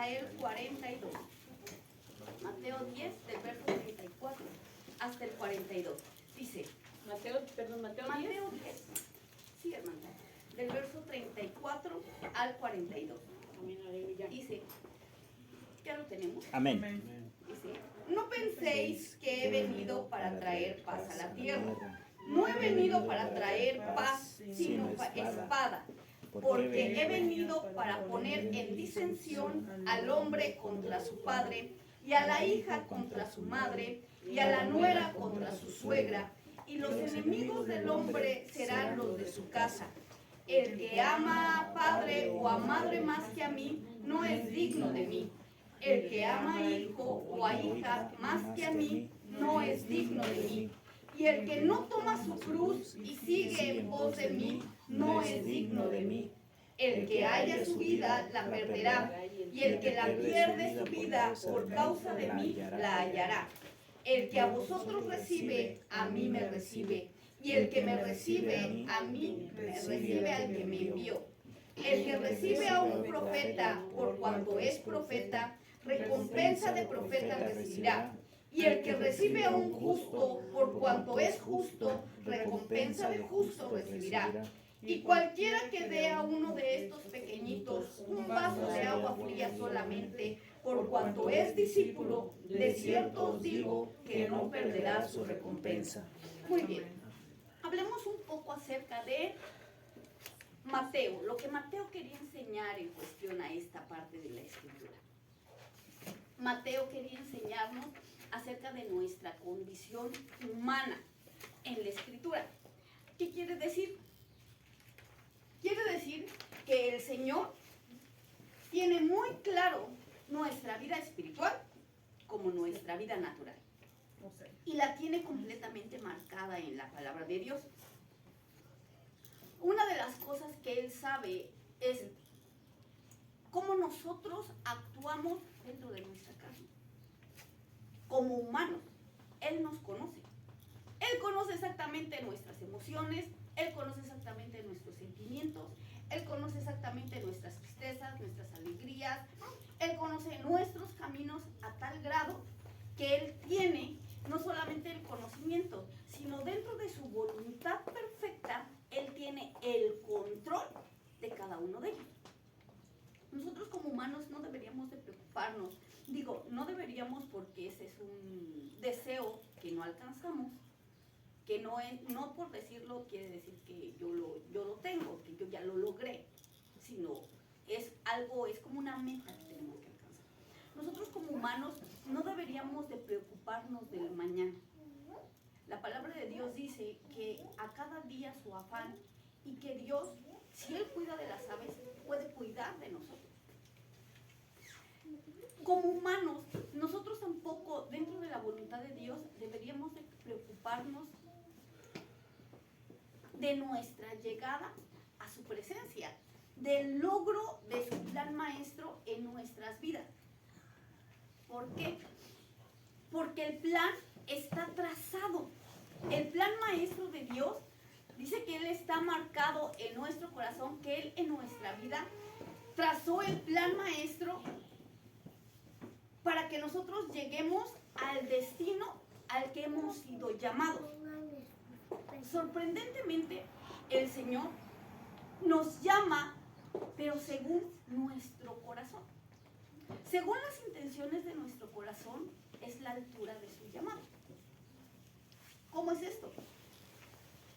hasta el 42. Mateo 10, del verso 34 hasta el 42. Dice, Mateo 10. Sí, hermano. Del verso 34 al 42. Amén, aleluya. Dice, ¿ya lo tenemos? Amén. Dice, no penséis que he venido para traer paz a la tierra. No he venido para traer paz, sino espada. Porque he venido para poner en disensión al hombre contra su padre, y a la hija contra su madre, y a la nuera contra su suegra, y los enemigos del hombre serán los de su casa. El que ama a padre o a madre más que a mí, no es digno de mí. El que ama a hijo o a hija más que a mí, no es digno de mí. Y el que no toma su cruz y sigue en pos de mí, no es digno de mí. El que haya su vida, la perderá, y el que la pierde su vida por causa de mí, la hallará. El que a vosotros recibe, a mí me recibe, y el que me recibe, a mí me recibe al que me envió. El que recibe a un profeta, por cuanto es profeta, recompensa de profeta recibirá. Y el que recibe a un justo, por cuanto es justo, recompensa de justo recibirá. Y cualquiera que dé a uno de estos pequeñitos un vaso de agua fría solamente, por cuanto es discípulo, de cierto os digo que no perderá su recompensa. Muy bien. Hablemos un poco acerca de Mateo, lo que Mateo quería enseñar en cuestión a esta parte de la Escritura. Mateo quería enseñarnos acerca de nuestra condición humana en la Escritura. ¿Qué quiere decir? Quiere decir que el Señor tiene muy claro nuestra vida espiritual como nuestra vida natural. Y la tiene completamente marcada en la palabra de Dios. Una de las cosas que Él sabe es cómo nosotros actuamos dentro de nuestra carne. Como humanos, Él nos conoce. Él conoce exactamente nuestras emociones, Él conoce exactamente nuestros sentimientos, Él conoce exactamente nuestras tristezas, nuestras alegrías, Él conoce nuestros caminos a tal grado que Él tiene no solamente el conocimiento, sino dentro de su voluntad perfecta, Él tiene el control de cada uno de ellos. Nosotros como humanos no deberíamos de preocuparnos. Digo, no deberíamos porque ese es un deseo que no alcanzamos, que no por decirlo quiere decir que yo lo tengo, que yo ya lo logré, sino es como una meta que tenemos que alcanzar. Nosotros como humanos no deberíamos de preocuparnos del mañana. La palabra de Dios dice que a cada día su afán y que Dios, si Él cuida de las aves, puede cuidar de nosotros. Como humanos, nosotros tampoco, dentro de la voluntad de Dios, deberíamos de preocuparnos de nuestra llegada a su presencia, del logro de su plan maestro en nuestras vidas. ¿Por qué? Porque el plan está trazado. El plan maestro de Dios dice que Él está marcado en nuestro corazón, que Él en nuestra vida trazó el plan maestro para que nosotros lleguemos al destino al que hemos sido llamados. Sorprendentemente, el Señor nos llama, pero según nuestro corazón. Según las intenciones de nuestro corazón, es la altura de su llamado. ¿Cómo es esto?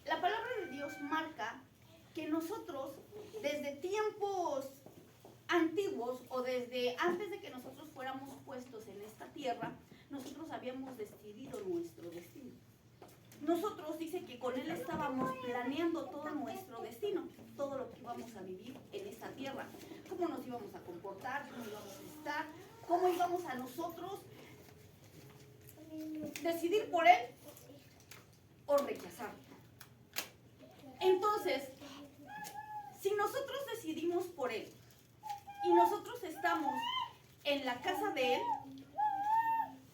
La palabra de Dios marca que nosotros, desde tiempos antiguos o desde antes de que nosotros fuéramos puestos en esta tierra, nosotros habíamos decidido nuestro destino. Nosotros dice que con Él estábamos planeando todo nuestro destino, todo lo que íbamos a vivir en esta tierra, cómo nos íbamos a comportar, cómo íbamos a estar, cómo íbamos a nosotros decidir por Él o rechazarlo. Entonces, si nosotros decidimos por Él y nosotros estamos en la casa de Él,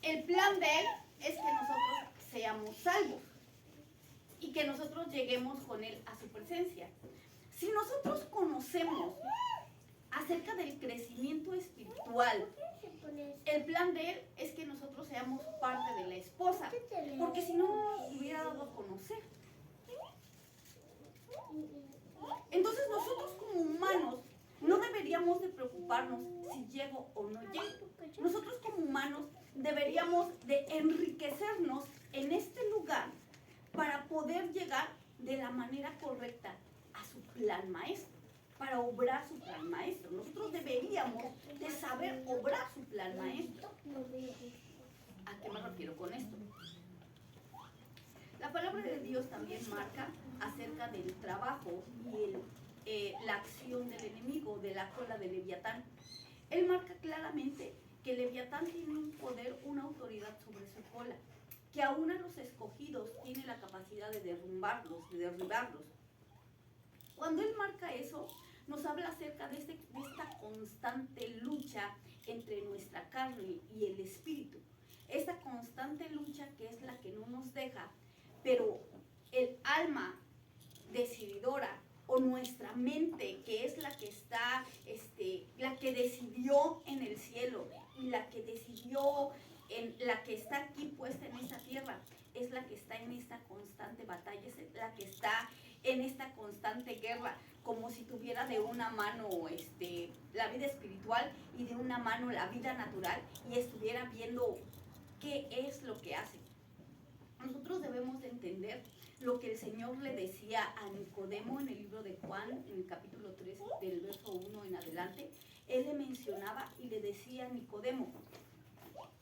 el plan de Él es que nosotros seamos salvos y que nosotros lleguemos con Él a su presencia. Si nosotros conocemos acerca del crecimiento espiritual, espiritual. El plan de Él es que nosotros seamos parte de la esposa, porque si no, no nos hubiera dado a conocer. Entonces nosotros como humanos no deberíamos de preocuparnos si llego o no llego. Nosotros como humanos deberíamos de enriquecernos en este lugar para poder llegar de la manera correcta a su plan maestro, para obrar su plan maestro. Nosotros deberíamos de saber obrar su plan maestro. ¿A qué me refiero con esto? La palabra de Dios también marca acerca del trabajo y la acción del enemigo, de la cola de Leviatán. Él marca claramente que Leviatán tiene un poder, una autoridad sobre su cola, que aún a los escogidos tiene la capacidad de derrumbarlos, de derribarlos. Cuando él marca eso, nos habla acerca de esta constante lucha entre nuestra carne y el espíritu. Esta constante lucha que es la que no nos deja, pero el alma decididora o nuestra mente, que es la que está, la que decidió en el cielo y la que decidió, la que está aquí puesta en esta tierra, es la que está en esta constante batalla, es la que está en esta constante guerra, como si tuviera de una mano la vida espiritual y de una mano la vida natural, y estuviera viendo qué es lo que hace. Nosotros debemos de entender lo que el Señor le decía a Nicodemo en el libro de Juan, en el capítulo 3, del verso 1 en adelante. Él le mencionaba y le decía a Nicodemo: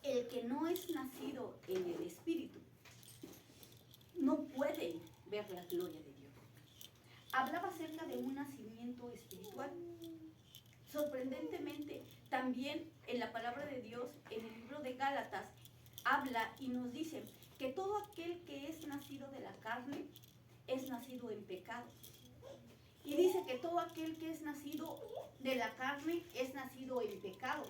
el que no es nacido en el Espíritu no puede ver la gloria de Dios. Hablaba acerca de un nacimiento espiritual. Sorprendentemente, también en la palabra de Dios, en el libro de Gálatas, habla y nos dice que todo aquel que es nacido de la carne es nacido en pecado. Y dice que todo aquel que es nacido de la carne es nacido en pecado.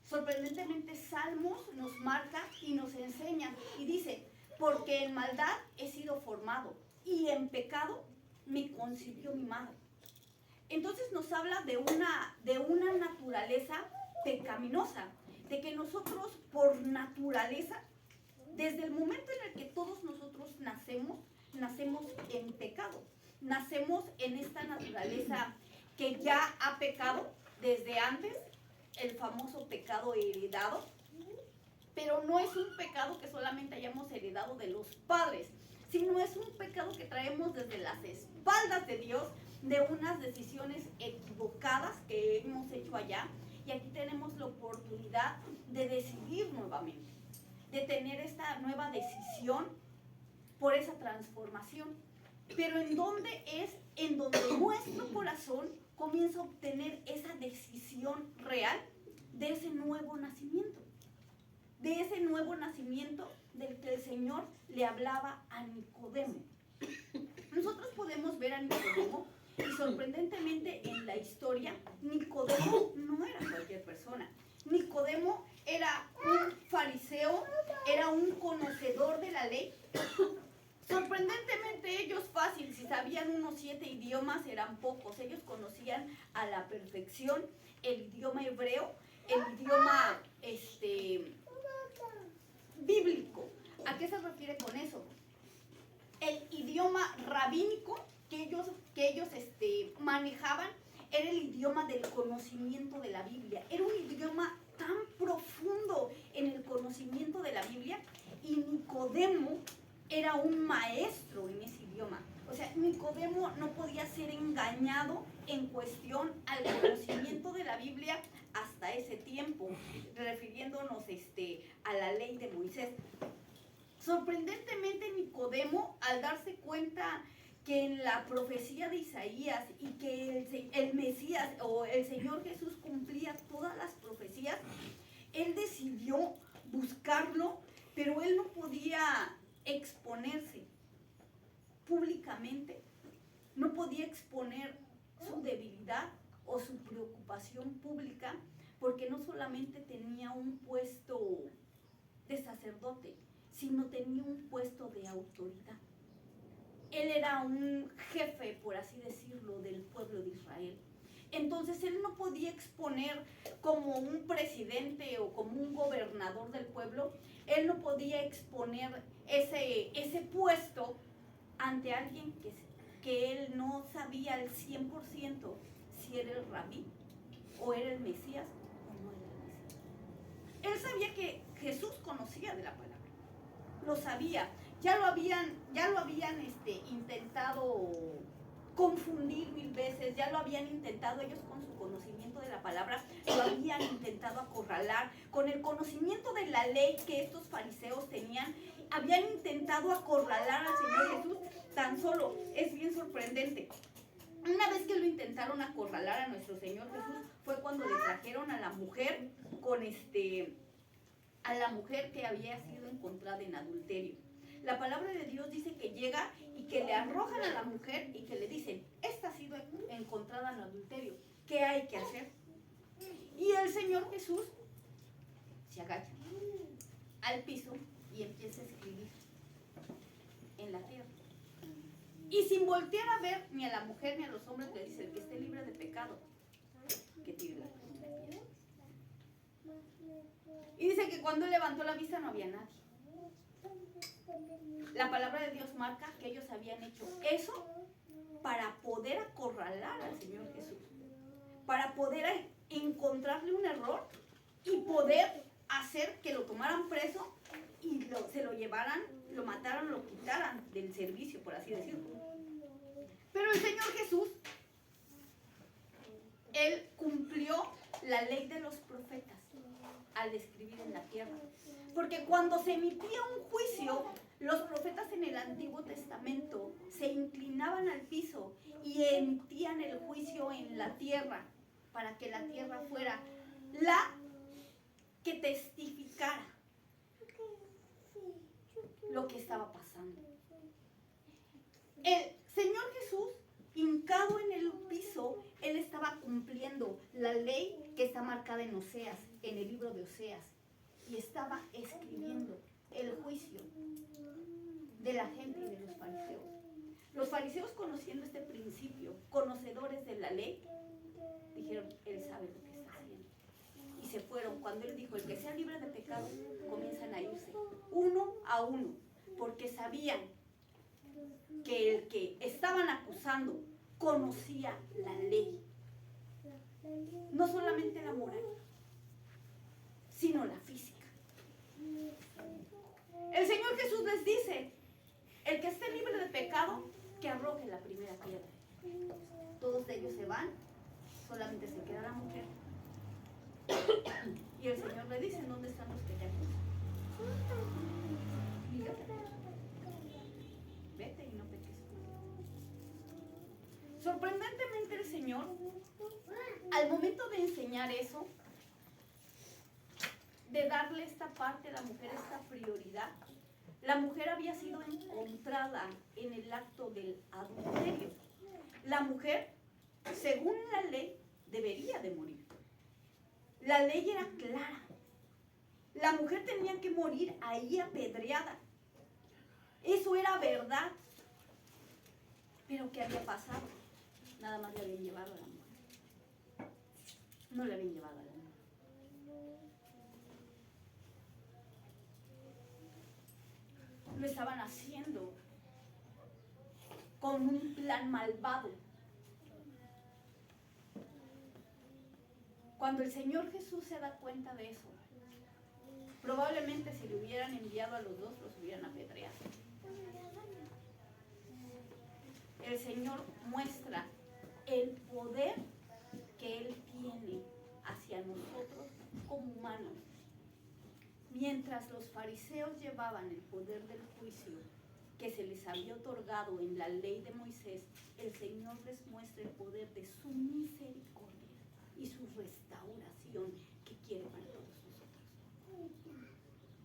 Sorprendentemente, Salmos nos marca y nos enseña y dice: porque en maldad he sido formado y en pecado me concibió mi madre. Entonces nos habla de una naturaleza pecaminosa, de que nosotros por naturaleza, desde el momento en el que todos nosotros nacemos en pecado. Nacemos en esta naturaleza que ya ha pecado desde antes, el famoso pecado heredado, pero no es un pecado que solamente hayamos heredado de los padres, sino es un pecado que traemos desde las espaldas de Dios, de unas decisiones equivocadas que hemos hecho allá, y aquí tenemos la oportunidad de decidir nuevamente, de tener esta nueva decisión por esa transformación. Pero ¿en dónde es? En donde nuestro corazón comienza a obtener esa decisión real de ese nuevo nacimiento. De ese nuevo nacimiento del que el Señor le hablaba a Nicodemo. Nosotros podemos ver a Nicodemo, y sorprendentemente en la historia, Nicodemo no era cualquier persona. Nicodemo era un fariseo, era un conocedor de la ley. Sorprendentemente ellos fácil, si sabían unos 7 idiomas eran pocos. Ellos conocían a la perfección el idioma hebreo, el idioma bíblico. ¿A qué se refiere con eso? El idioma rabínico que ellos manejaban era el idioma del conocimiento de la Biblia. Era un idioma tan profundo en el conocimiento de la Biblia, y Nicodemo era un maestro en ese idioma. O sea, Nicodemo no podía ser engañado en cuestión al conocimiento de la Biblia hasta ese tiempo, refiriéndonos a la ley de Moisés. Sorprendentemente, Nicodemo, al darse cuenta que en la profecía de Isaías y que el Mesías o el Señor Jesús cumplía todas las profecías, él decidió buscarlo, pero él no podía exponerse públicamente, no podía exponer su debilidad o su preocupación pública, porque no solamente tenía un puesto de sacerdote, sino tenía un puesto de autoridad. Él era un jefe, por así decirlo, del pueblo de Israel. Entonces él no podía exponer como un presidente o como un gobernador del pueblo, él no podía exponer ese puesto ante alguien que él no sabía al 100% si era el rabí o era el Mesías o no era el Mesías. Él sabía que Jesús conocía de la palabra, lo sabía, ya lo habían intentado confundir 1000 veces, ya lo habían intentado ellos con su conocimiento de la palabra, lo habían intentado acorralar, con el conocimiento de la ley que estos fariseos tenían, habían intentado acorralar al Señor Jesús. Tan solo es bien sorprendente. Una vez que lo intentaron acorralar a nuestro Señor Jesús, fue cuando le trajeron a la mujer a la mujer que había sido encontrada en adulterio. La palabra de Dios dice que llega y que le arrojan a la mujer y que le dicen, esta ha sido encontrada en adulterio, ¿qué hay que hacer? Y el Señor Jesús se agacha al piso y empieza a escribir en la tierra. Y sin voltear a ver ni a la mujer ni a los hombres, le dice, el que esté libre de pecado, que tire la primera piedra. Y dice que cuando él levantó la vista no había nadie. La palabra de Dios marca que ellos habían hecho eso para poder acorralar al Señor Jesús, para poder encontrarle un error y poder hacer que lo tomaran preso y se lo llevaran, lo mataran, lo quitaran del servicio, por así decirlo. Pero el Señor Jesús, Él cumplió la ley de los profetas al escribir en la tierra. Porque cuando se emitía un juicio, los profetas en el Antiguo Testamento se inclinaban al piso y emitían el juicio en la tierra, para que la tierra fuera la que testificara lo que estaba pasando. El Señor Jesús, hincado en el piso, Él estaba cumpliendo la ley que está marcada en Oseas, en el libro de Oseas, y estaba escribiendo el juicio de la gente y de los fariseos. Los fariseos, conociendo este principio, conocedores de la ley, dijeron, Él sabe lo que está haciendo. Y se fueron. Cuando Él dijo, el que sea libre de pecado, comienzan a irse uno a uno, porque sabían que el que estaban acusando conocía la ley. No solamente la moral, sino la física. El Señor Jesús les dice, el que esté libre de pecado, que arroje la primera piedra. Todos ellos se van, solamente se queda la mujer. Y el Señor le dice, ¿dónde están los que te acusan? Y yo te acuso. Vete y no peques. Sorprendentemente el Señor, al momento de enseñar eso, de darle esta parte a la mujer, esta prioridad, la mujer había sido encontrada en el acto del adulterio. La mujer, según la ley, debería de morir. La ley era clara. La mujer tenía que morir ahí apedreada. Eso era verdad. Pero ¿qué había pasado? Nada más le habían llevado a la mujer. No le habían llevado a la mujer. Lo estaban haciendo con un plan malvado. Cuando el Señor Jesús se da cuenta de eso, probablemente si le hubieran enviado a los dos, los hubieran apedreado. El Señor muestra el poder que Él tiene hacia nosotros como humanos. Mientras los fariseos llevaban el poder del juicio que se les había otorgado en la ley de Moisés, el Señor les muestra el poder de su misericordia y su restauración que quiere para todos nosotros.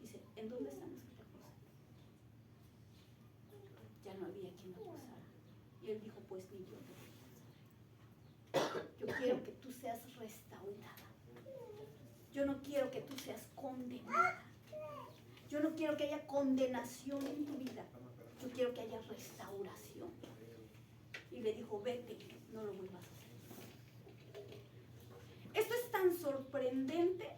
Dice, ¿en dónde están los que te acusan? Ya no había quien lo acusara. Y Él dijo, pues ni yo te voy a acusar. Yo quiero que tú seas restaurada. Yo no quiero que tú seas condenada. Yo no quiero que haya condenación en tu vida. Yo quiero que haya restauración. Y le dijo, vete, no lo vuelvas a hacer. sorprendente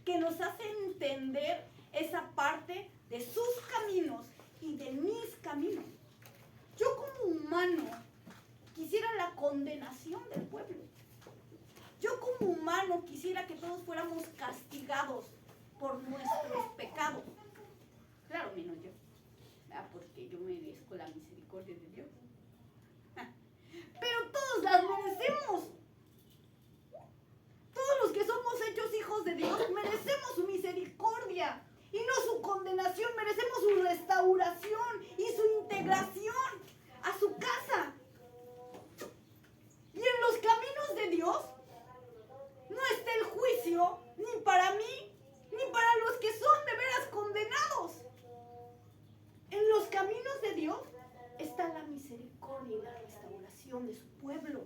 que nos hace entender esa parte de sus caminos y de mis caminos. Yo como humano quisiera la condenación del pueblo. Yo como humano quisiera que todos fuéramos castigados por nuestros pecados. Claro, menos yo, porque yo merezco la misericordia de Dios. Pero todos las merecemos. Todos los que somos hechos hijos de Dios merecemos su misericordia y no su condenación. Merecemos su restauración y su integración a su casa. Y en los caminos de Dios no está el juicio ni para mí ni para los que son de veras condenados. En los caminos de Dios está la misericordia y la restauración de su pueblo.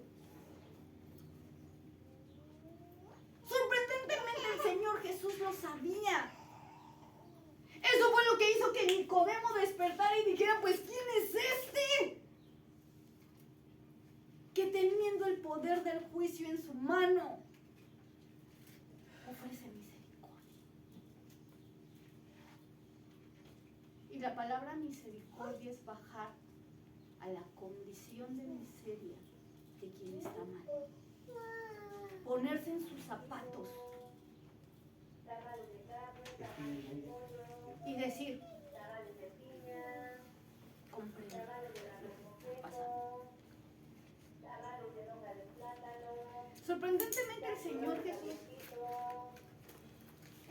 Sorprendentemente el Señor Jesús lo sabía. Eso fue lo que hizo que Nicodemo despertara y dijera, pues ¿quién es este? Que teniendo el poder del juicio en su mano, ofrece misericordia. Y la palabra misericordia es bajar a la condición de miseria de quien está mal. Ponerse en sus zapatos y decir, comprendo lo que está pasando. Sorprendentemente el Señor Jesús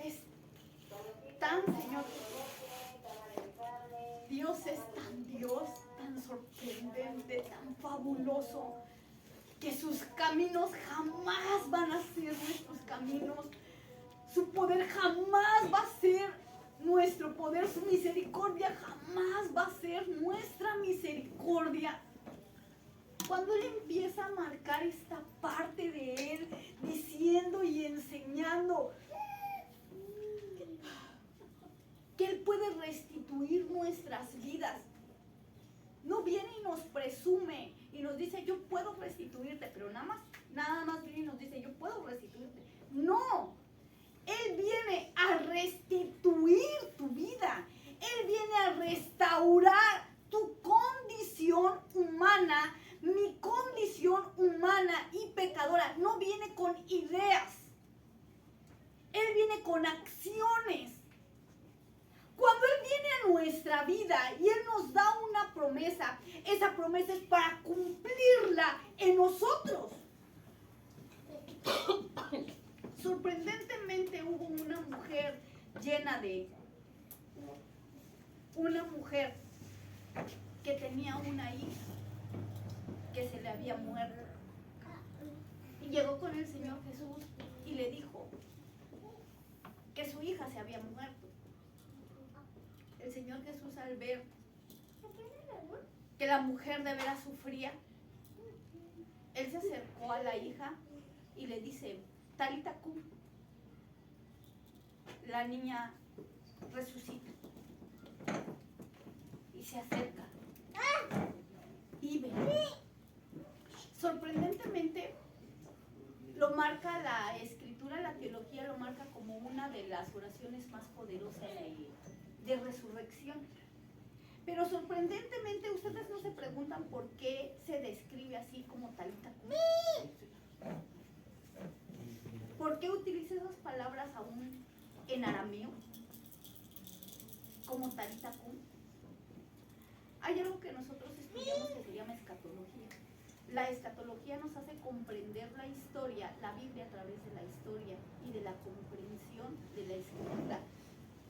es tan Señor. Dios es tan Dios, tan sorprendente, tan fabuloso, que sus caminos jamás van a ser nuestros caminos. Su poder jamás va a ser nuestro poder. Su misericordia jamás va a ser nuestra misericordia. Cuando Él empieza a marcar esta parte de Él, diciendo y enseñando que Él puede restituir nuestras vidas, no viene y nos presume y nos dice, yo puedo restituirte, pero nada más viene y nos dice, yo puedo restituirte. No, Él viene a restituir tu vida. Él viene a restaurar tu condición humana, mi condición humana y pecadora. No viene con ideas. Él viene con acciones. Cuando Él viene a nuestra vida y Él nos da una promesa, esa promesa es para cumplirla en nosotros. Sorprendentemente hubo una mujer una mujer que tenía una hija que se le había muerto. Y llegó con el Señor Jesús y le dijo que su hija se había muerto. El Señor Jesús, al ver que la mujer de veras sufría, Él se acercó a la hija y le dice, Talita cum. La niña resucita y se acerca y ve. Sorprendentemente lo marca la escritura, la teología lo marca como una de las oraciones más poderosas de resurrección. Pero sorprendentemente ustedes no se preguntan por qué se describe así como Talita cum. ¿Por qué utiliza esas palabras aún en arameo como Talita cum? Hay algo que nosotros estudiamos que se llama escatología. La escatología nos hace comprender la historia, la Biblia a través de la historia y de la comprensión de la escritura,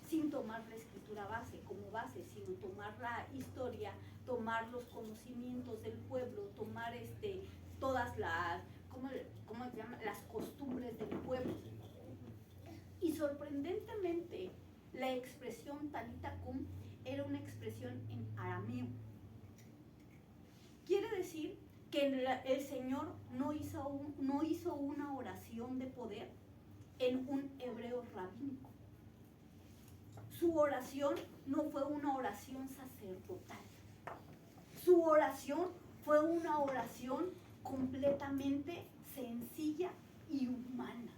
sin tomar la escritura como base, sino tomar la historia, tomar los conocimientos del pueblo, tomar todas las, ¿cómo se llama? Las costumbres del pueblo. Y sorprendentemente, la expresión Talita cum era una expresión en arameo. Quiere decir que el Señor no hizo una oración de poder en un hebreo rabínico. Su oración no fue una oración sacerdotal. Su oración fue una oración completamente sencilla y humana.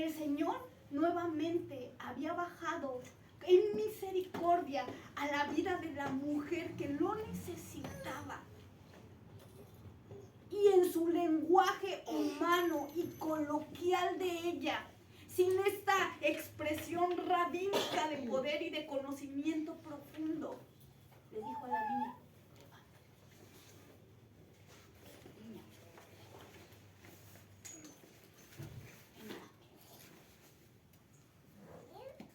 el Señor nuevamente había bajado en misericordia a la vida de la mujer que lo necesitaba. Y en su lenguaje humano y coloquial de ella, sin esta expresión rabínica de poder y de conocimiento profundo, le dijo a la niña: niña,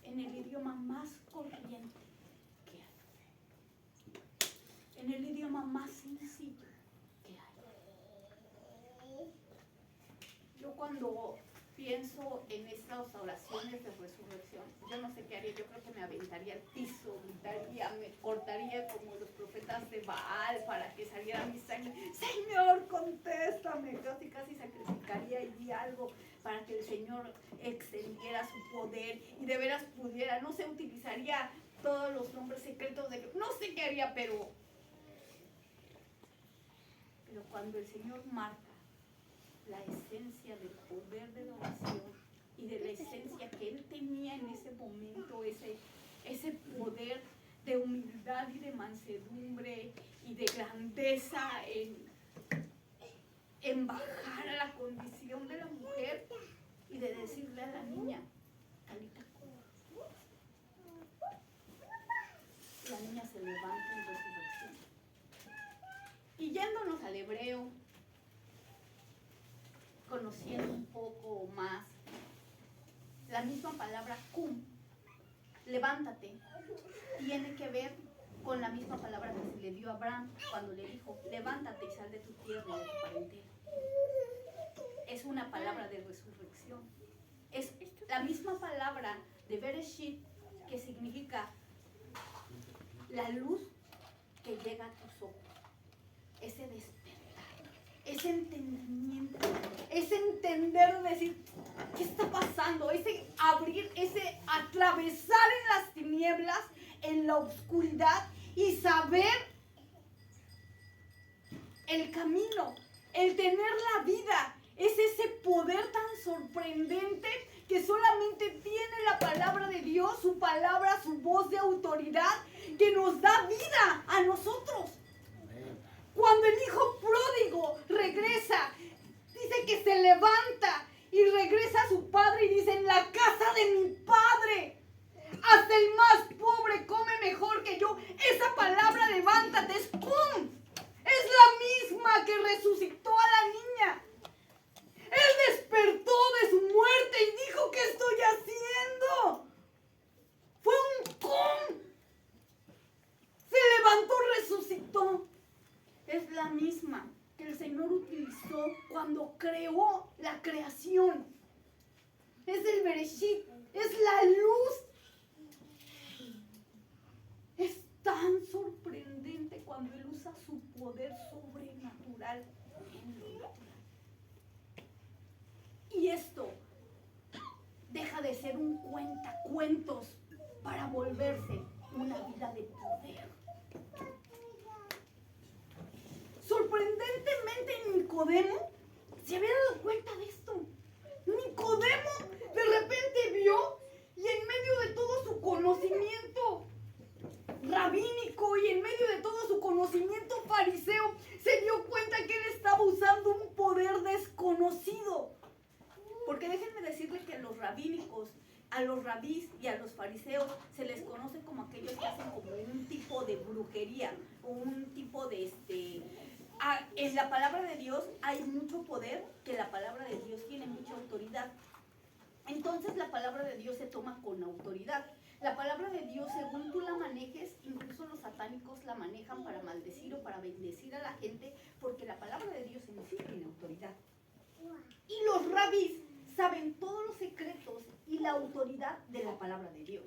en el idioma más corriente que hay, en el idioma más sencillo que hay. Yo cuando pienso en estas oraciones de resurrección, yo no sé qué haría. Yo creo que me aventaría al piso, gritaría, me cortaría como los profetas de Baal para que saliera mi sangre. Señor, contéstame. Casi sacrificaría y algo para que el Señor extendiera su poder y de veras pudiera, no sé, utilizaría todos los nombres secretos de Dios. No sé qué haría, pero cuando el Señor marca la esencia del poder de la oración y de la esencia que Él tenía en ese momento, ese poder de humildad y de mansedumbre y de grandeza en bajar a la condición de la mujer y de decirle a la niña: Talita, la niña se levanta en resurrección. Y yéndonos al hebreo, conociendo un poco más, la misma palabra cum, levántate, tiene que ver con la misma palabra que se le dio a Abraham cuando le dijo: levántate y sal de tu tierra y de tu parentela. Es una palabra de resurrección. Es la misma palabra de Bereshit, que significa la luz que llega a tus ojos, ese despertar, ese entendimiento, ese entender, decir: ¿qué está pasando? Ese abrir, ese atravesar en las tinieblas, en la oscuridad y saber el camino, el tener la vida. Es ese poder tan sorprendente que solamente tiene la palabra de Dios, su palabra, su voz de autoridad, que nos da vida a nosotros. Cuando el hijo pródigo regresa, dice que se levanta y regresa a su padre y dice: en la casa de mi padre, hasta el más pobre come mejor que yo. Esa palabra levántate es ¡pum! Es la misma que resucitó a la niña. Él despertó de su muerte y dijo: ¿qué estoy haciendo? Fue un ¡pum! Se levantó, resucitó. Es la misma que el Señor utilizó cuando creó la creación. Es el Bereshit, es la luz. Es tan sorprendente cuando Él usa su poder sobrenatural en lo natural. Y esto deja de ser un cuentacuentos para volverse una vida de poder. Sorprendentemente, Nicodemo se había dado cuenta de esto. Nicodemo de repente vio, y en medio de todo su conocimiento rabínico y en medio de todo su conocimiento fariseo, se dio cuenta que él estaba usando un poder desconocido. Porque déjenme decirles que los rabínicos, a los rabís y a los fariseos se les conoce como aquellos que hacen como un tipo de brujería o un tipo de en la palabra de Dios hay mucho poder, que la palabra de Dios tiene mucha autoridad. Entonces la palabra de Dios se toma con autoridad. La palabra de Dios, según tú la manejes, incluso los satánicos la manejan para maldecir o para bendecir a la gente, porque la palabra de Dios en sí tiene autoridad. Y los rabís saben todos los secretos y la autoridad de la palabra de Dios.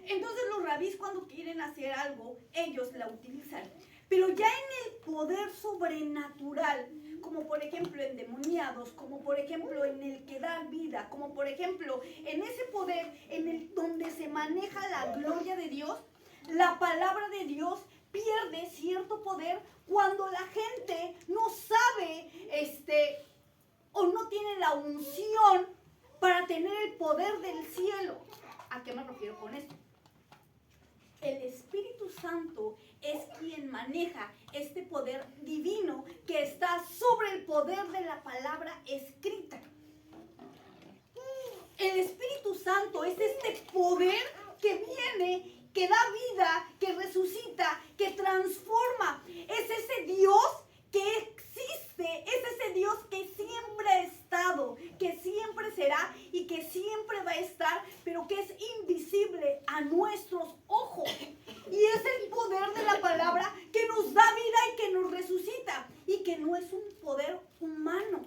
Entonces los rabís, cuando quieren hacer algo, ellos la utilizan. Pero ya en el poder sobrenatural, como por ejemplo en endemoniados, como por ejemplo en el que da vida, como por ejemplo en ese poder en el donde se maneja la gloria de Dios, la palabra de Dios pierde cierto poder cuando la gente no sabe o no tiene la unción para tener el poder poder del cielo. ¿A qué me refiero con esto? El Espíritu Santo es quien maneja este poder divino que está sobre el poder de la palabra escrita. El Espíritu Santo es este poder que viene, que da vida, que resucita, que transforma. Es ese Dios que existe, es ese Dios que siempre ha estado, que siempre será y que siempre va a estar, pero que es invisible a nuestros ojos. Y es el poder de la palabra que nos da vida y que nos resucita. Y que no es un poder humano,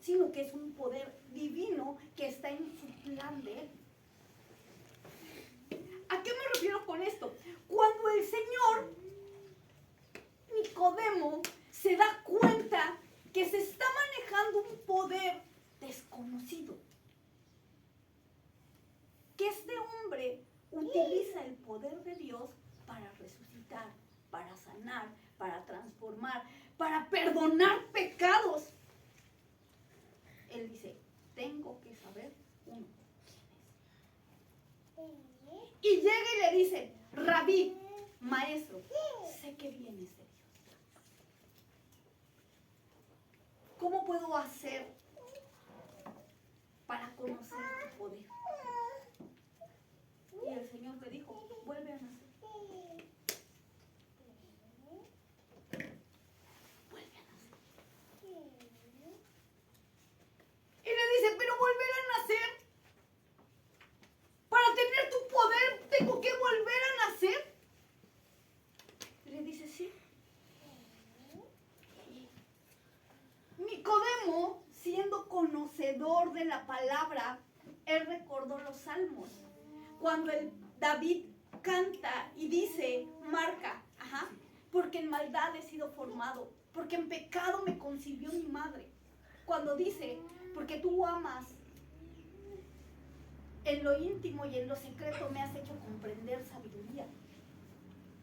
sino que es un poder divino que está en su plan de Él. ¿A qué me refiero con esto? Cuando el Señor Nicodemo se da cuenta que se está manejando un poder desconocido, que este hombre utiliza el poder de Dios para resucitar, para sanar, para transformar, para perdonar pecados. Él dice, tengo que saber uno, ¿quién es? Y llega y le dice, Rabí, maestro, sé que vienes de Dios. ¿Cómo puedo hacer para conocer tu poder? Y el Señor le dijo, vuelve a nacer. Vuelve a nacer. Y le dice, pero volver a nacer. Para tener tu poder, ¿tengo que volver a nacer? Y le dice, sí. Nicodemo, siendo conocedor de la palabra, él recordó los salmos. Cuando David canta y dice, marca, porque en maldad he sido formado, porque en pecado me concibió mi madre. Cuando dice, porque tú amas, en lo íntimo y en lo secreto me has hecho comprender sabiduría.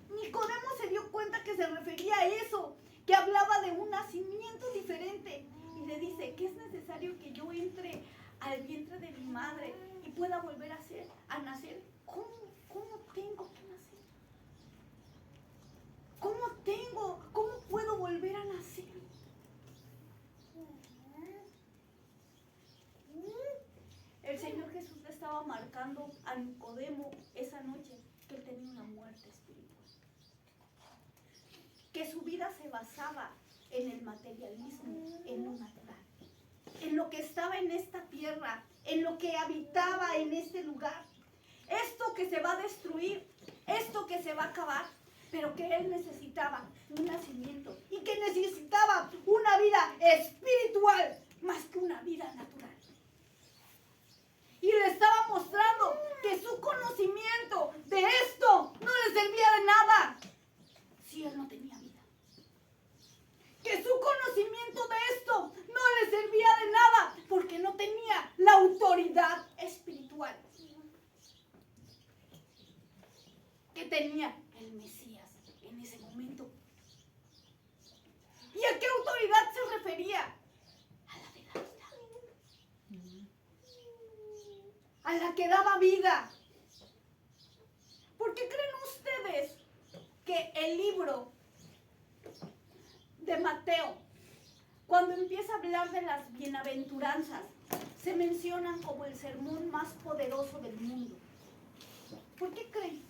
Nicodemo se dio cuenta que se refería a eso, que hablaba de un nacimiento diferente. Y le dice, que es necesario que yo entre al vientre de mi madre y pueda volver a nacer. ¿Cómo tengo que nacer? ¿Cómo puedo volver a nacer? El Señor Jesús le estaba marcando a Nicodemo esa noche que él tenía una muerte espiritual. Que su vida se basaba en el materialismo, en lo natural, en lo que estaba en esta tierra, en lo que habitaba en este lugar. Esto que se va a destruir, esto que se va a acabar, pero que él necesitaba un nacimiento y que necesitaba una vida espiritual más que una vida natural. Y le estaba mostrando que su conocimiento de esto no le servía de nada si él no tenía vida. Que su conocimiento de esto no le servía de nada porque no tenía la autoridad espiritual que tenía el Mesías en ese momento. ¿Y a qué autoridad se refería? A la de la vida, a la que daba vida. ¿Por qué creen ustedes que el libro de Mateo, cuando empieza a hablar de las bienaventuranzas, se mencionan como el sermón más poderoso del mundo? ¿Por qué creen?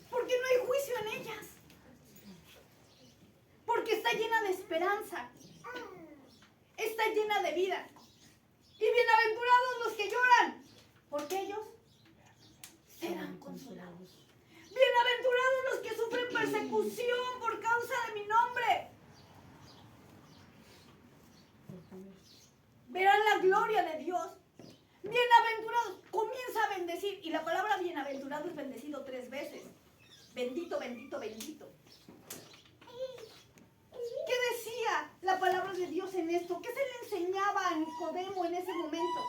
Porque no hay juicio en ellas. Porque está llena de esperanza. Está llena de vida. Y bienaventurados los que lloran, porque ellos serán consolados. Bienaventurados los que sufren persecución por causa de mi nombre. Verán la gloria de Dios. Bienaventurados, comienza a bendecir. Y la palabra bienaventurado es bendecido 3 veces. Bendito, bendito, bendito. ¿Qué decía la palabra de Dios en esto? ¿Qué se le enseñaba a Nicodemo en ese momento?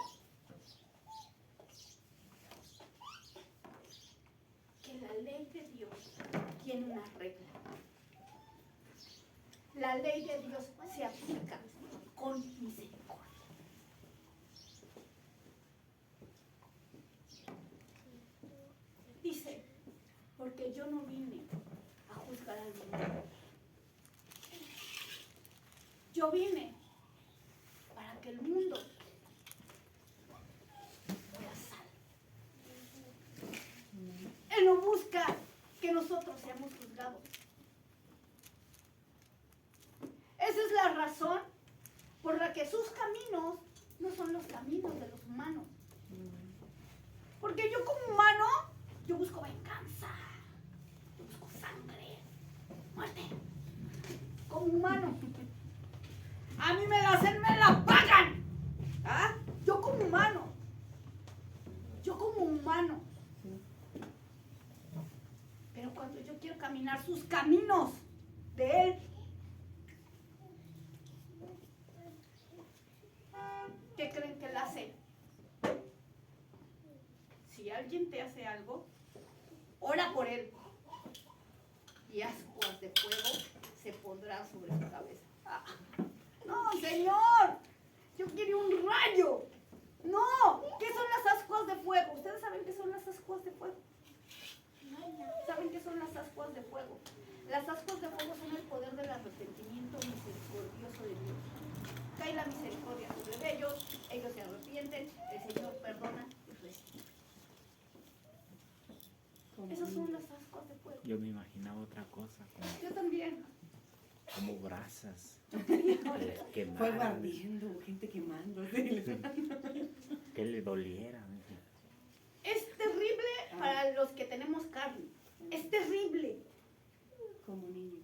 Que la ley de Dios tiene una regla. la ley de Dios se aplica con misericordia. Dice, porque yo no vine a juzgar al mundo. Yo vine para que el mundo sea salvo. Él no busca que nosotros seamos juzgados. Esa es la razón por la que sus caminos no son los caminos de los humanos. Porque yo como humano, yo busco venganza, yo busco sangre, muerte. Como humano. A mí me la hacen, me la pagan. ¿Ah? Yo como humano. Pero cuando yo quiero caminar sus caminos de Él, ¿qué creen que Él hace? Si alguien te hace algo, ora por él. Y ascuas de fuego se pondrán sobre su cabeza. Ah, no, Señor, yo quiero un rayo. No, ¿qué son las ascuas de fuego? ¿Ustedes saben qué son las ascuas de fuego? ¿Saben qué son las ascuas de fuego? Las ascuas de fuego son el poder del arrepentimiento misericordioso de Dios. Cae la misericordia sobre ellos se arrepienten, el Señor perdona y recibe. Esas son las ascuas de fuego. Yo me imaginaba otra cosa. Yo también. Como brasas. Fuego ardiendo, gente quemando. Que le doliera. Es terrible para los que tenemos carne. Es terrible. Como niño.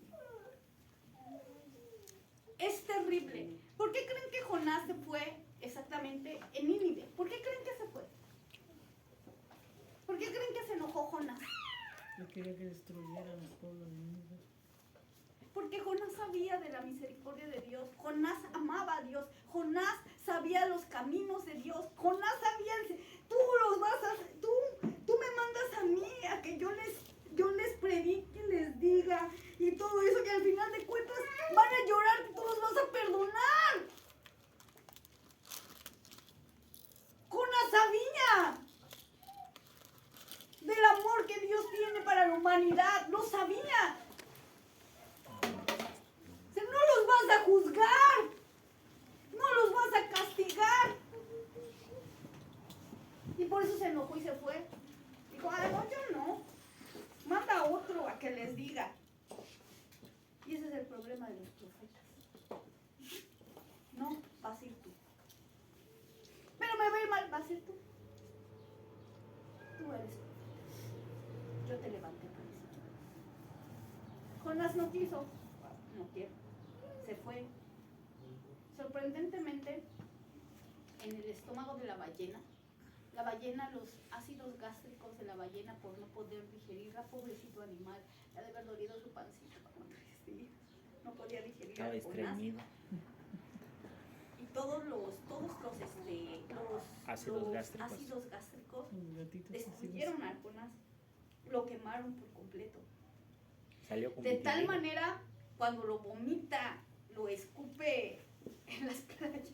Es terrible. ¿Por qué creen que Jonás se fue exactamente en Nínive? ¿Por qué creen que se fue? ¿Por qué creen que se enojó Jonás? Yo quería que destruyeran al pueblo de Nínive. Porque Jonás sabía de la misericordia de Dios. Jonás amaba a Dios. Jonás sabía los caminos de Dios. Jonás sabía, tú me mandas a mí a que yo les predique, les diga y todo eso, y al final de cuentas van a llorar que tú los vas a perdonar. Jonás sabía del amor que Dios tiene para la humanidad. Lo sabía. No los vas a juzgar, no los vas a castigar. Y por eso se enojó y se fue. Dijo, no, yo no. Manda a otro a que les diga. Y ese es el problema de los profetas. No, vas a ir tú. Pero me ve mal, vas a ir tú. Tú eres profeta. Yo te levanté para eso. Jonás no quiso. No quiero. Se fue. Sorprendentemente, en el estómago de la ballena, los ácidos gástricos de la ballena, por no poder digerirla, pobrecito animal, le ha de haber dolido su pancita como 3 días. No podía digerir. Estaba estreñido. Y todos los ácidos gástricos destruyeron a Jonás. Lo quemaron por completo. Salió como de tal manera, cuando lo vomita, lo escupe en las playas.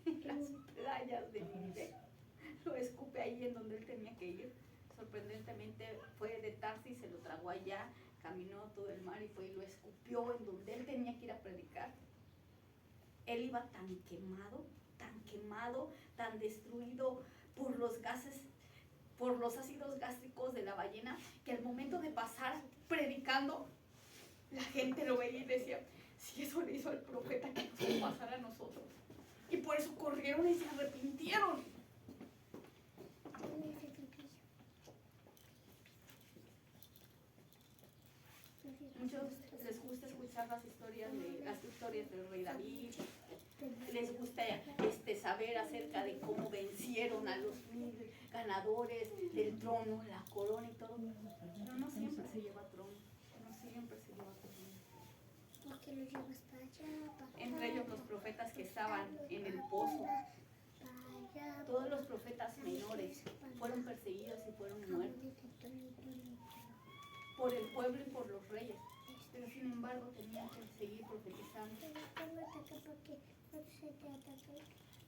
En las playas de Nínive. Lo escupe ahí en donde él tenía que ir. Sorprendentemente fue de Tarsis, se lo tragó allá, caminó todo el mar y fue y lo escupió en donde él tenía que ir a predicar. Él iba tan quemado, tan destruido por los gases, por los ácidos gástricos de la ballena, que al momento de pasar predicando, la gente lo veía y decía, si eso le hizo al profeta, que nos va a pasar a nosotros. Y por eso corrieron y se arrepintieron. Muchos les gusta escuchar las historias del rey David. Les gusta saber acerca de cómo vencieron a los 1000 ganadores del trono, la corona y todo. Pero no siempre se lleva trono. No siempre se lleva trono. ¿Por qué lo llevas para allá? Entre ellos los profetas que estaban en el pozo. Todos los profetas menores fueron perseguidos y fueron muertos por el pueblo y por los reyes. Pero sin embargo tenía que seguir profetizando.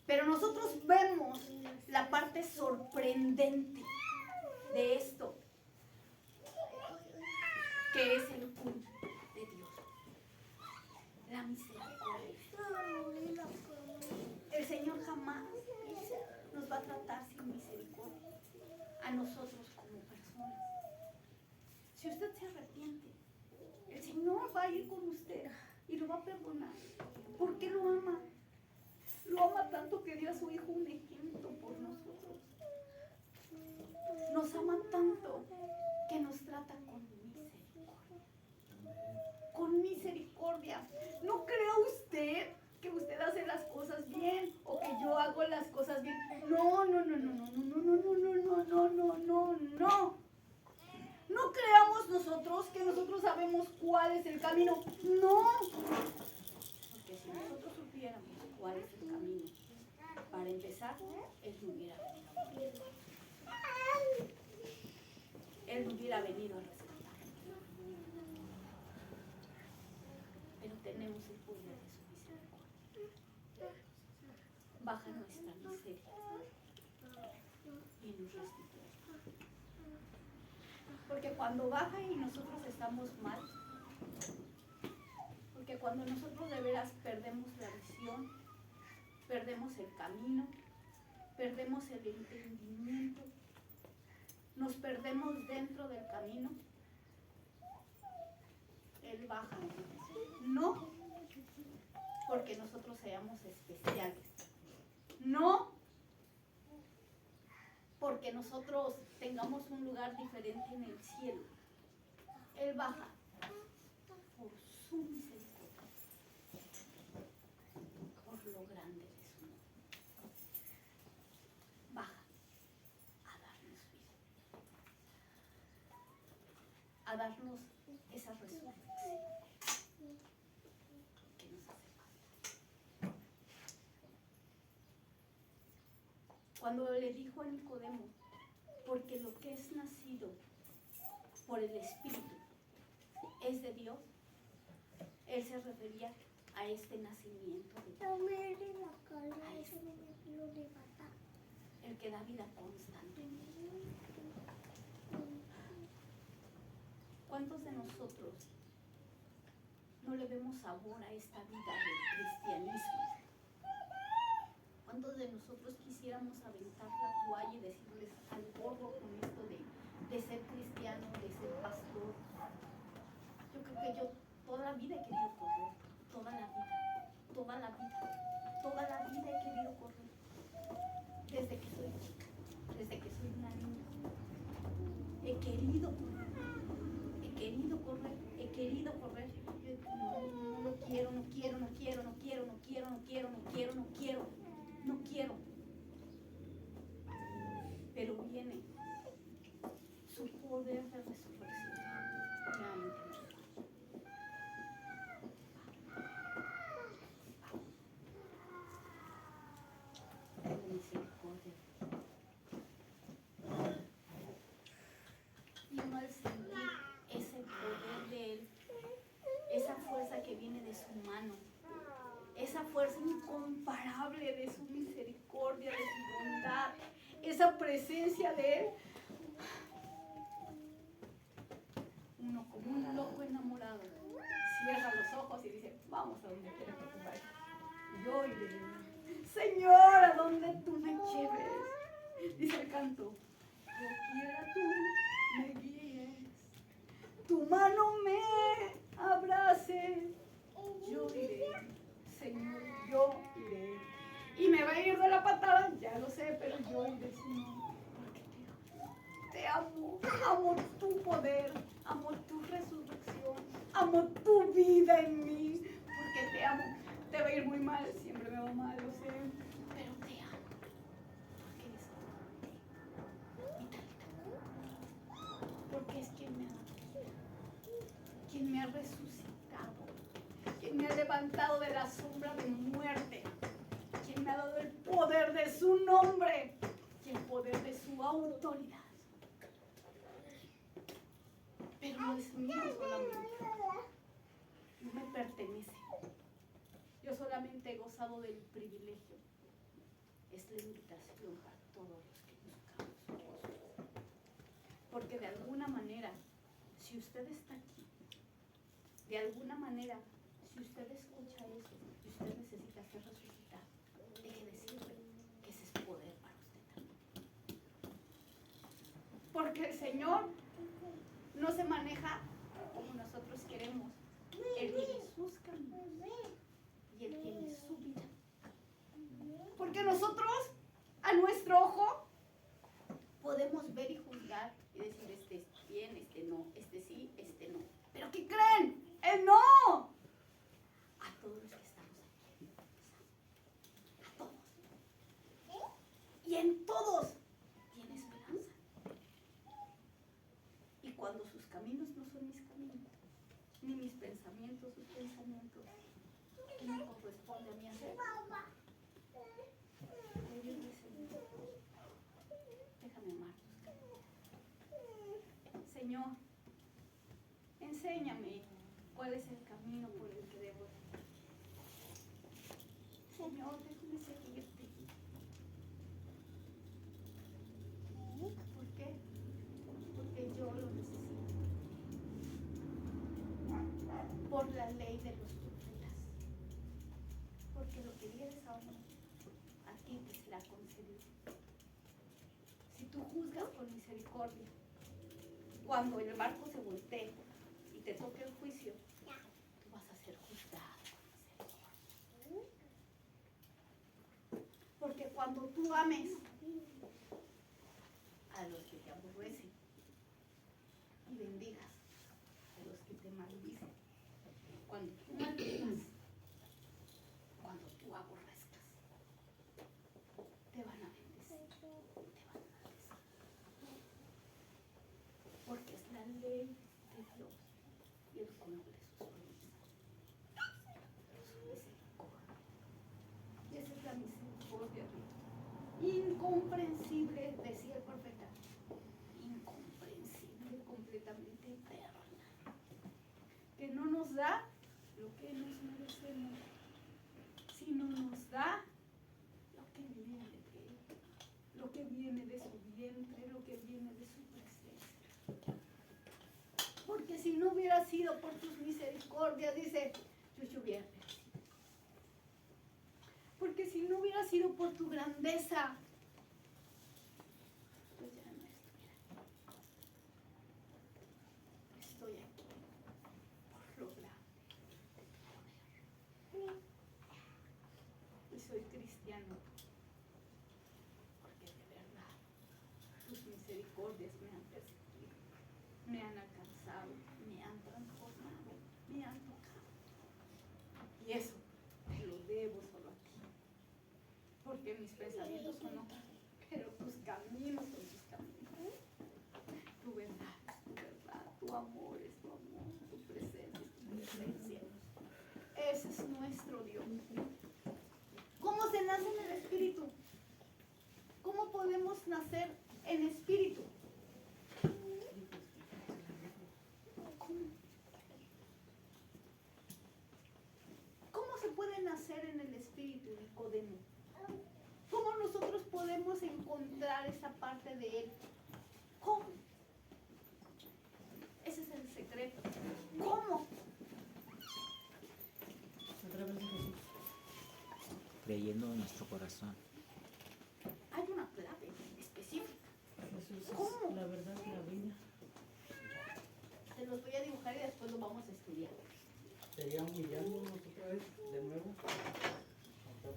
Pero nosotros vemos la parte sorprendente de esto, que es el culto de Dios, la misericordia. El Señor jamás nos va a tratar sin misericordia a nosotros como personas. Si usted se arrepiente, el Señor va a ir con usted y lo va a perdonar, porque lo ama. Lo ama tanto que dio a su Hijo un ejemplo por nosotros. Nos ama tanto que nos trata con misericordia. Con misericordia. ¿No cree usted que usted hace las cosas bien o que yo hago las cosas bien? No. No creamos nosotros que nosotros sabemos cuál es el camino. No. Porque si nosotros supiéramos cuál es el camino, para empezar, Él no hubiera venido. Él no hubiera venido a rescatarnos. Pero tenemos el poder de su misericordia. Baja nuestra miseria y nos restituye. Porque cuando baja y nosotros estamos mal, porque cuando nosotros de veras perdemos la visión, perdemos el camino, perdemos el entendimiento, nos perdemos dentro del camino, Él baja. No porque nosotros seamos especiales, no porque nosotros tengamos un lugar diferente en el cielo. Él baja por su misericordia, por lo grande de su nombre. Baja a darnos vida, a darnos esa resurrección que nos hace falta. Cuando le dijo a Nicodemo, porque lo que es nacido por el Espíritu es de Dios, él se refería a este nacimiento de Dios, el que da vida constante. ¿Cuántos de nosotros no le vemos sabor a esta vida del cristianismo? ¿Cuántos de nosotros quisiéramos aventar la toalla y decirles al gorro con esto de ser cristiano, de ser pastor? Yo creo que yo toda la vida he querido correr, toda la vida he querido correr. Desde que soy chica, desde que soy una niña, he querido correr. Yo, no quiero. Pero viene su poder de resurrección. Misericordia. Y uno al sentir ese poder de Él, esa fuerza que viene de su mano, esa fuerza incomparable de su misericordia, de su bondad, esa presencia de Él, uno como un loco enamorado cierra los ojos y dice, vamos a donde quieras que te vaya. Yo iré, Señor, a donde tú me lleves. Dice el canto, doquiera tú me guíes, tu mano me abrace, yo iré, Señor, yo iré. Y me va a ir de la patada, ya lo sé, pero yo iré, Señor, porque te amo, amo tu poder, amo tu resurrección, amo tu vida en mí, porque te amo. Te va a ir muy mal, siempre me va mal, lo sé, pero te amo, porque eres vitalidad, porque es quien me ha dado, quien me ha resucitado, quien me ha levantado de la sombra de muerte, quien me ha dado el poder de su nombre y el poder de su autoridad. Pero no es mío solamente, dice, yo solamente he gozado del privilegio. Es la invitación para todos los que buscamos su rostro. Porque de alguna manera, si usted está aquí, de alguna manera, si usted escucha eso y usted necesita ser resucitado, deje decirle que ese es poder para usted también. Porque el Señor no se maneja como nosotros queremos. Él tiene sus caminos y Él tiene su vida. Porque nosotros, a nuestro ojo, podemos ver y juzgar y decir, este es bien, este no, este sí, este no. ¿Pero qué creen? ¡Él no! A todos los que estamos aquí. A todos. Y en todos tiene esperanza. Y cuando sus caminos no son mis caminos, ni mis pensamientos sus pensamientos, ¿qué me corresponde a mí hacer? Déjame amar tus caminos. Señor, enséñame cuál es el camino por el que debo ir. Señor, déjame seguirte. ¿Por qué? Porque yo lo necesito. Por la ley de los profetas. Porque lo que vienes a uno, a ti te será concedido. Si tú juzgas con misericordia, cuando el barco se voltee y te toque el juicio, tú vas a ser juzgado con misericordia. Porque cuando tú ames a los que te aborrecen y bendigas a los que te maldicen, cuando tú maldigas, cuando tú aborrezcas, te van a bendecir, te van a bendecir. Porque es la ley de Dios y el colmo de sus promesas. Su misericordia. Y esa es la misericordia de Dios. Incomprensible, decía el profeta. Incomprensible, completamente eterna. Que no nos da lo que nos merecemos, sino nos da lo que viene de Él, lo que viene de su vientre, lo que viene de su presencia. Porque si no hubiera sido por tus misericordias, dice, yo te hubiera perecido. Porque si no hubiera sido por tu grandeza, pues ya no estuviera aquí. Estoy aquí por lo grande de tu poder. Y soy cristiano porque de verdad tus misericordias me han perseguido, me han alcanzado, me han transformado, me han tocado. Y eso te lo debo solo a ti. Porque mis pensamientos son otros, pero tus caminos son tus caminos. Tu verdad es tu verdad, tu amor es tu amor, tu presencia es tu presencia. Ese es nuestro Dios. ¿Cómo se nace en el Espíritu? ¿Cómo podemos nacer en Espíritu? ¿Cómo se puede nacer en el Espíritu, Nicodemo? ¿Cómo nosotros podemos encontrar esa parte de Él? ¿Cómo? Ese es el secreto. ¿Cómo? A través de Jesús. Creyendo en nuestro corazón. Hay una clave específica. Jesús ¿Cómo? es la verdad y la vida. Se los voy a dibujar y después lo vamos a estudiar. Sería humillándonos otra vez de nuevo.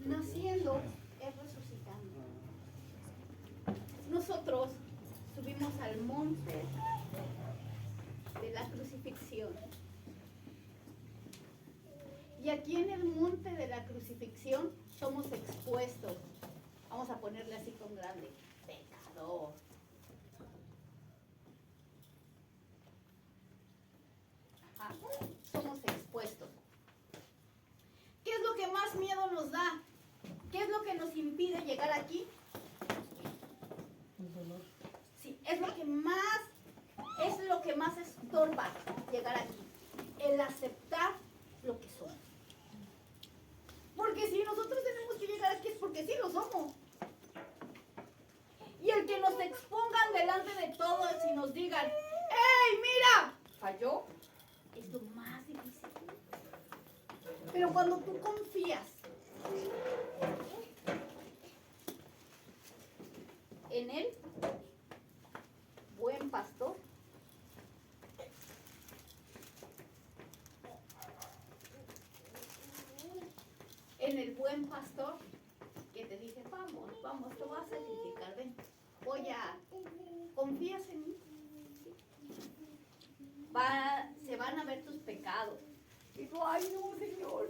Naciendo es resucitando. Nosotros subimos al monte de la crucifixión. Y aquí en el monte de la crucifixión somos expuestos. Vamos a ponerle así con grande. Pecador. Ajá. Somos expuestos. ¿Qué es lo que más miedo nos da? ¿Qué es lo que nos impide llegar aquí? El dolor. Sí, es lo que más estorba llegar aquí. El aceptar lo que somos. Pero cuando tú confías en el buen pastor, que te dice, vamos, te voy a sacrificar, ven, confías en mí, se van a ver tus pecados. Y tú, ay no, Señor,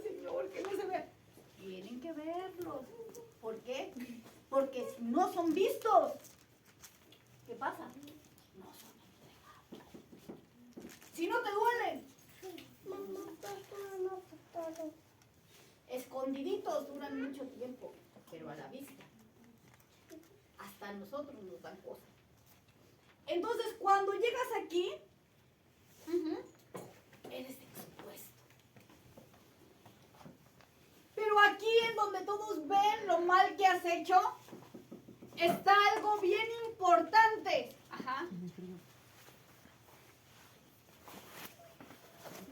que no se vea. Tienen que verlos. ¿Por qué? Porque si no son vistos, ¿qué pasa? No son entregados. Si no te duelen, escondiditos duran mucho tiempo, pero a la vista, hasta a nosotros nos dan cosas. Entonces, cuando llegas aquí, eres expuesto. Pero aquí, en donde todos ven lo mal que has hecho, está algo bien importante.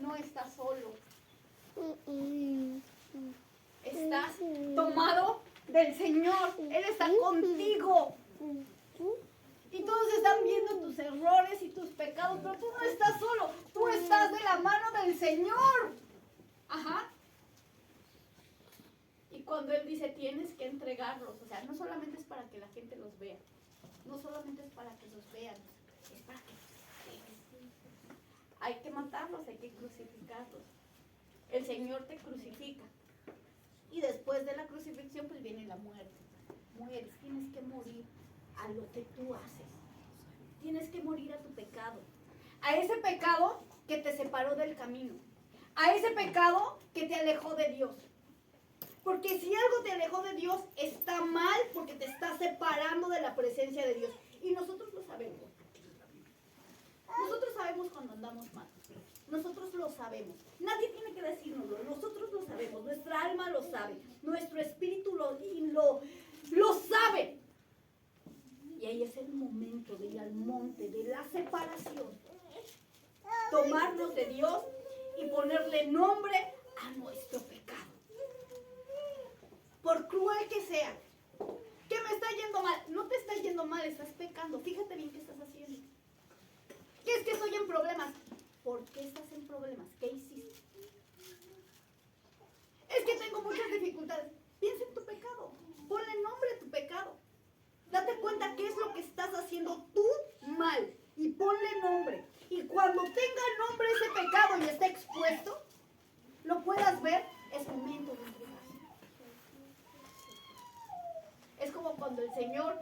No estás solo. Estás tomado del Señor. Él está contigo. Y todos están viendo tus errores y tus pecados, pero tú no estás solo. Tú estás de la mano del Señor. Y cuando Él dice, tienes que entregarlos, o sea, no solamente es para que la gente los vea. No solamente es para que los vean. Es para que los vean. Hay que matarlos, hay que crucificarlos. El Señor te crucifica. Y después de la crucifixión, pues viene la muerte. Mueres, tienes que morir a lo que tú haces. Tienes que morir a tu pecado. A ese pecado que te separó del camino. A ese pecado que te alejó de Dios. Porque si algo te alejó de Dios, está mal porque te está separando de la presencia de Dios. Y nosotros lo sabemos. Nosotros sabemos cuando andamos mal. Nosotros lo sabemos. Nadie tiene que decírnoslo. Nosotros lo sabemos. Nuestra alma lo sabe. Nuestro espíritu lo sabe. Y ahí es el momento de ir al monte, de la separación. Tomarnos de Dios y ponerle nombre a nuestro pecado. Por cruel que sea. ¿Qué me está yendo mal? No te está yendo mal, estás pecando. Fíjate bien qué estás haciendo. ¿Qué es que estoy en problemas? ¿Por qué estás en problemas? ¿Qué hiciste? Es que tengo muchas dificultades. Piensa en tu pecado. Ponle nombre a tu pecado. Date cuenta qué es lo que estás haciendo tú mal. Y ponle nombre. Y cuando tenga nombre ese pecado y esté expuesto, lo puedas ver, es momento de entregarse. Es como cuando el Señor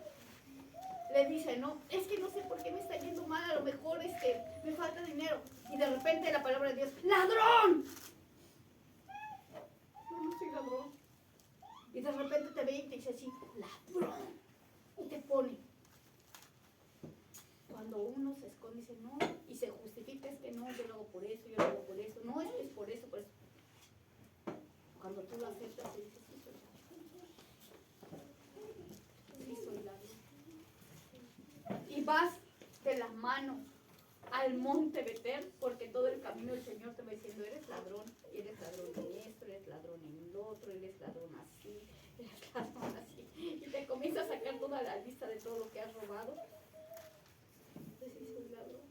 le dice, no, es que no sé por qué me está yendo mal, a lo mejor me falta dinero. Y de repente la palabra de Dios, ¡ladrón! No soy ladrón. Y de repente te ve y te dice así, ladrón. Y te pone. Cuando uno se esconde y dice, no, y se justifica, es que no, yo lo hago por eso, yo lo hago por eso. No, es que es por eso, por eso. Cuando tú lo aceptas y dices, sí, soy ladrón. Sí, soy ladrón. Y vas de la mano al monte Betel, porque todo el camino el Señor te va diciendo, eres ladrón en esto, eres ladrón en lo otro, eres ladrón así, eres ladrón así. Y te comienza a sacar toda la lista de todo lo que has robado. Entonces, sí, soy ladrón.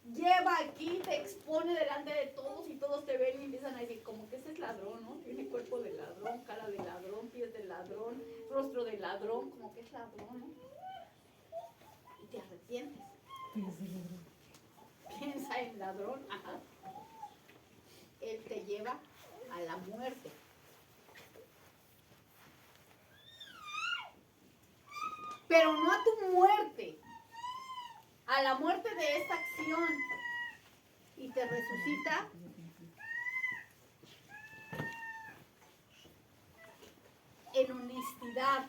Lleva aquí, te expone delante de todos y todos te ven y empiezan a decir, como que ese es ladrón, ¿no? Tiene cuerpo de ladrón, cara de ladrón, pies de ladrón, rostro de ladrón, como que es ladrón, ¿no? Y te arrepientes. Piensa en ladrón, Él te lleva a la muerte. Pero no a tu muerte, a la muerte de esta acción. Y te resucita en honestidad.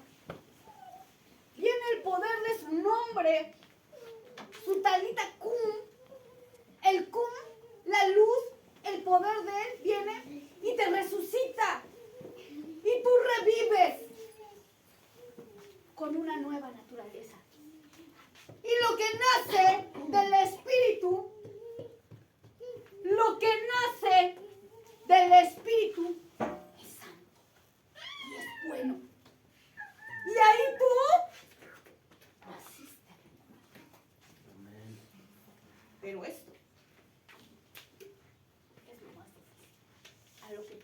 Viene el poder de su nombre, su talita cum, el cum, la luz, el poder de Él viene y te resucita. Y tú revives con una nueva naturaleza. Y lo que nace del Espíritu,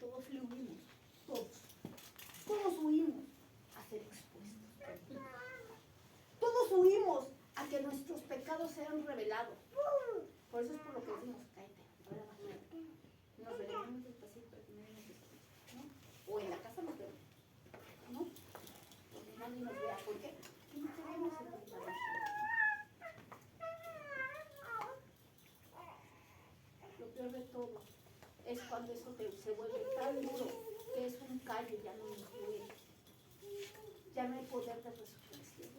todos le huimos, todos huimos a ser expuestos. Todos huimos a que nuestros pecados sean revelados. Por eso es por lo que decimos, cállate, ahora vas a ver. Nos veremos despacito para que me den despacito, ¿no? O en la casa nos vemos, ¿no? Donde nadie nos vea, ¿por qué? Porque no queremos enfrentar la Lo peor de todo es cuando eso se vuelve tan duro que es un callo y ya no nos duele. Ya no hay poder de resurrección.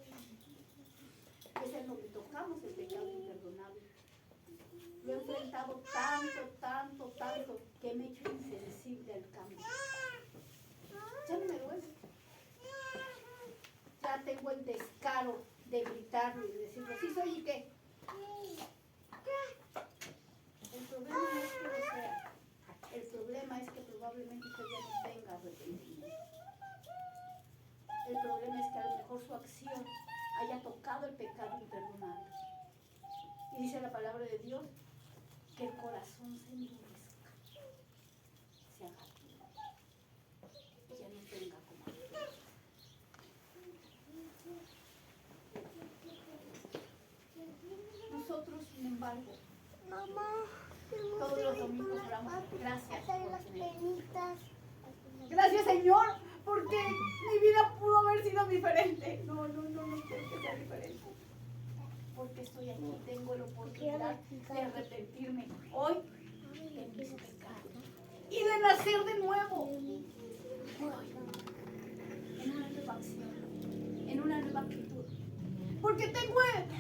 Es en lo que tocamos el pecado imperdonable. Lo he enfrentado tanto, que me he hecho insensible al cambio. Ya no me duele. Ya tengo el descaro de gritarlo y de decirlo, sí soy y qué. El problema no es que lo sea. El problema es que probablemente usted ya no tenga arrepentimiento. El problema es que a lo mejor su acción haya tocado el pecado imperdonable. Y dice la palabra de Dios que el corazón se endurezca, se haga duro y ya no tenga como antes. Nosotros, sin embargo, Mamá, todos los domingos oramos, gracias hacer por las tener. penitas. Gracias, Señor, porque mi vida pudo haber sido diferente. No quiero que sea diferente. Porque estoy aquí, tengo la oportunidad de arrepentirme hoy de mis pecados y de nacer de nuevo. Hoy, en una nueva acción, en una nueva actitud. Porque tengo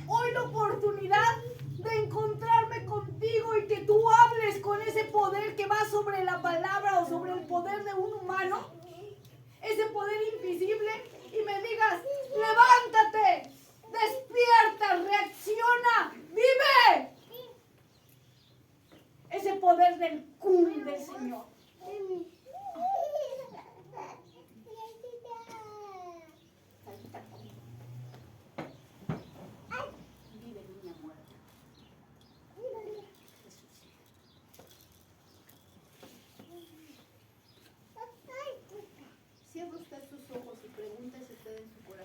hoy la oportunidad de encontrarme contigo y que tú hables con ese poder que va sobre la palabra o sobre el poder de un humano, ese poder invisible, y me digas, levántate, despierta, reacciona, vive. Ese poder del cum del Señor.